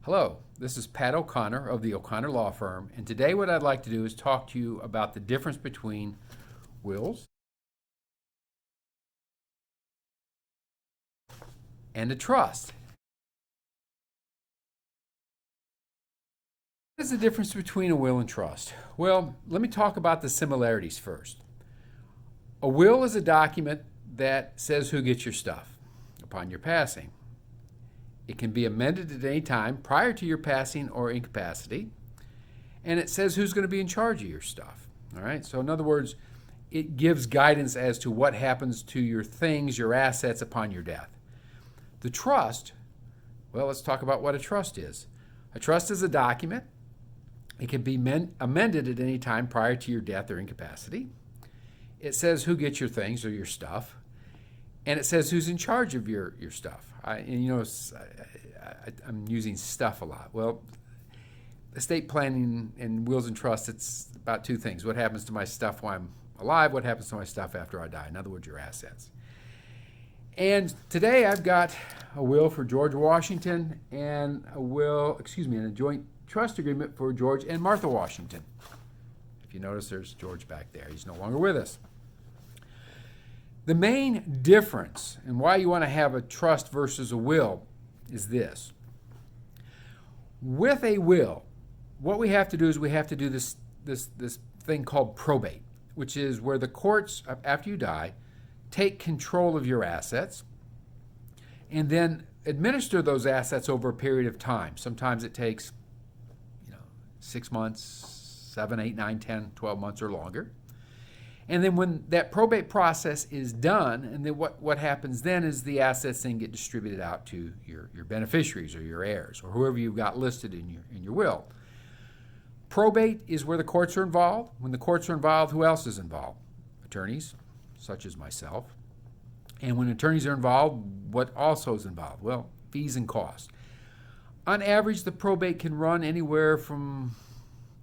Hello, this is Pat O'Connor of the O'Connor Law Firm, and today what I'd like to do is talk to you about the difference between wills and a trust. What is the difference between a will and trust? Well, let me talk about the similarities first. A will is a document that says who gets your stuff upon your passing. It can be amended at any time prior to your passing or incapacity, and it says who's going to be in charge of your stuff. All right, so in other words, it gives guidance as to what happens to your things, your assets upon your death. The trust, well, let's talk about what a trust is. A trust is a document. It can be amended at any time prior to your death or incapacity. It says who gets your things or your stuff, and it says who's in charge of your stuff. I'm using stuff a lot. Well, estate planning and wills and trusts, it's about two things. What happens to my stuff while I'm alive? What happens to my stuff after I die? In other words, your assets. And today I've got a will for George Washington and a joint trust agreement for George and Martha Washington. If you notice, there's George back there. He's no longer with us. The main difference and why you want to have a trust versus a will is this. With a will, what we have to do is we have to do this thing called probate, which is where the courts, after you die, take control of your assets and then administer those assets over a period of time. Sometimes it takes 6 months, 7, 8, 9, 10, 12 months or longer. And then when that probate process is done, and then what happens then is the assets then get distributed out to your beneficiaries or your heirs or whoever you've got listed in your will. Probate is where the courts are involved. When the courts are involved, who else is involved? Attorneys, such as myself. And when attorneys are involved, what also is involved? Well, fees and costs. On average, the probate can run anywhere from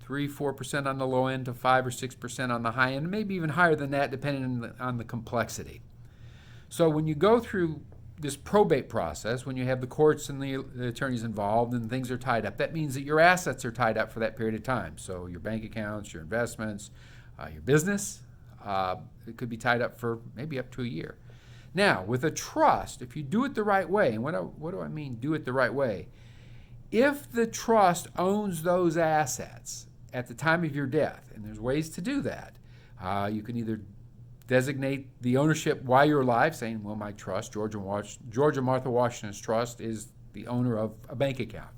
3-4% on the low end to 5 or 6% on the high end, maybe even higher than that depending on the complexity. So when you go through this probate process, when you have the courts and the attorneys involved and things are tied up, that means that your assets are tied up for that period of time. So your bank accounts, your investments, your business, it could be tied up for maybe up to a year. Now, with a trust, if you do it the right way, and what do I mean do it the right way? If the trust owns those assets at the time of your death, and there's ways to do that. You can either designate the ownership while you're alive, saying, well, my trust, George and Martha Washington's trust, is the owner of a bank account.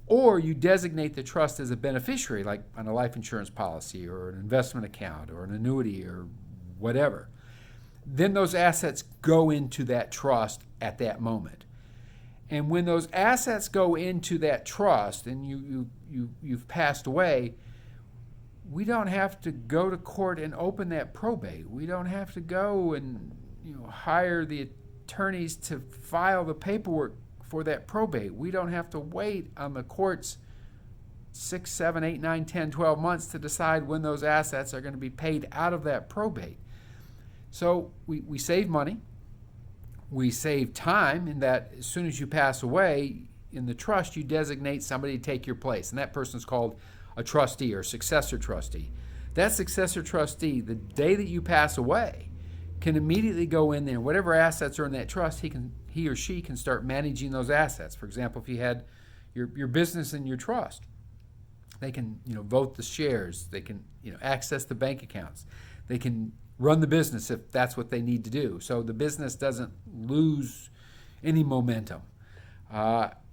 Or you designate the trust as a beneficiary, like on a life insurance policy or an investment account or an annuity or whatever. Then those assets go into that trust at that moment. And when those assets go into that trust and you've passed away, we don't have to go to court and open that probate. We don't have to go and hire the attorneys to file the paperwork for that probate. We don't have to wait on the courts 6, 7, 8, 9, 10, 12 months to decide when those assets are going to be paid out of that probate. So we save money. We save time in that as soon as you pass away, in the trust, you designate somebody to take your place. And that person is called a trustee or successor trustee. That successor trustee, the day that you pass away, can immediately go in there. Whatever assets are in that trust, he or she can start managing those assets. For example, if you had your business in your trust, they can vote the shares. They can access the bank accounts. They can run the business if that's what they need to do. So the business doesn't lose any momentum.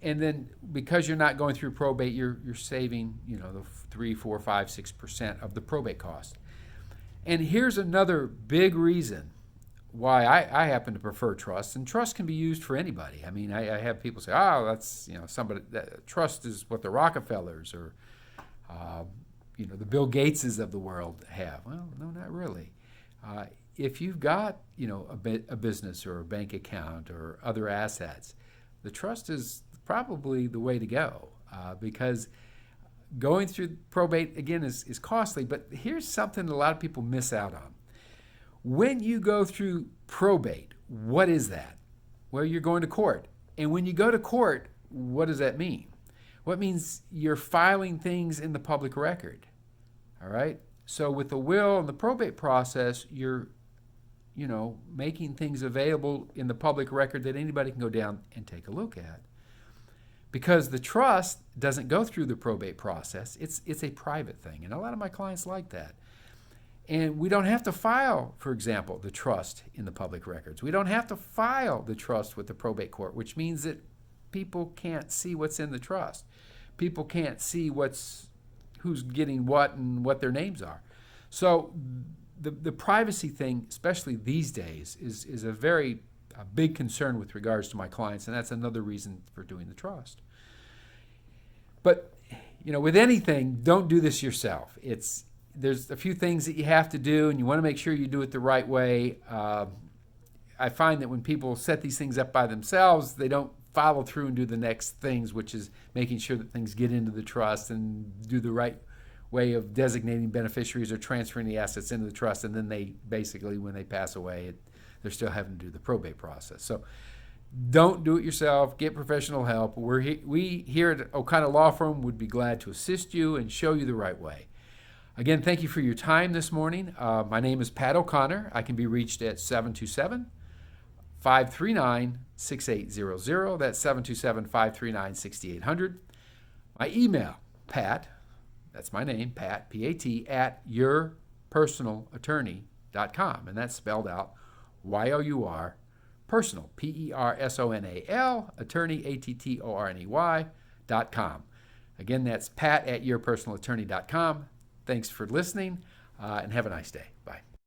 And then because you're not going through probate, you're saving the 3, 4, 5, 6% of the probate cost. And here's another big reason why I happen to prefer trust. And trust can be used for anybody. I mean, I have people say, oh, that's somebody trust is what the Rockefellers or the Bill Gateses of the world have. Well, no, not really. If you've got a business or a bank account or other assets, the trust is probably the way to go because going through probate again is costly. But here's something a lot of people miss out on. When you go through probate, what is that? Well, you're going to court, and when you go to court, what does that mean? Well, it means you're filing things in the public record. All right? So with the will and the probate process, you're making things available in the public record that anybody can go down and take a look at. Because the trust doesn't go through the probate process. It's a private thing. And a lot of my clients like that. And we don't have to file, for example, the trust in the public records. We don't have to file the trust with the probate court, which means that people can't see what's in the trust. People can't see who's getting what and what their names are. So the privacy thing, especially these days, is a big concern with regards to my clients, and that's another reason for doing the trust. But with anything, don't do this yourself. There's a few things that you have to do, and you want to make sure you do it the right way. I find that when people set these things up by themselves, they don't follow through and do the next things, which is making sure that things get into the trust and do the right way of designating beneficiaries or transferring the assets into the trust, and then they basically, when they pass away, they're still having to do the probate process. So don't do it yourself. Get professional help. We here at O'Connor Law Firm would be glad to assist you and show you the right way. Again, thank you for your time this morning. My name is Pat O'Connor. I can be reached at 727-539-6800. That's 727-539-6800. My email, Pat, that's my name, Pat, P-A-T, at yourpersonalattorney.com. And that's spelled out Y-O-U-R, personal, P-E-R-S-O-N-A-L, attorney, A-T-T-O-R-N-E-Y.com. Again, that's Pat at yourpersonalattorney.com. Thanks for listening, and have a nice day. Bye.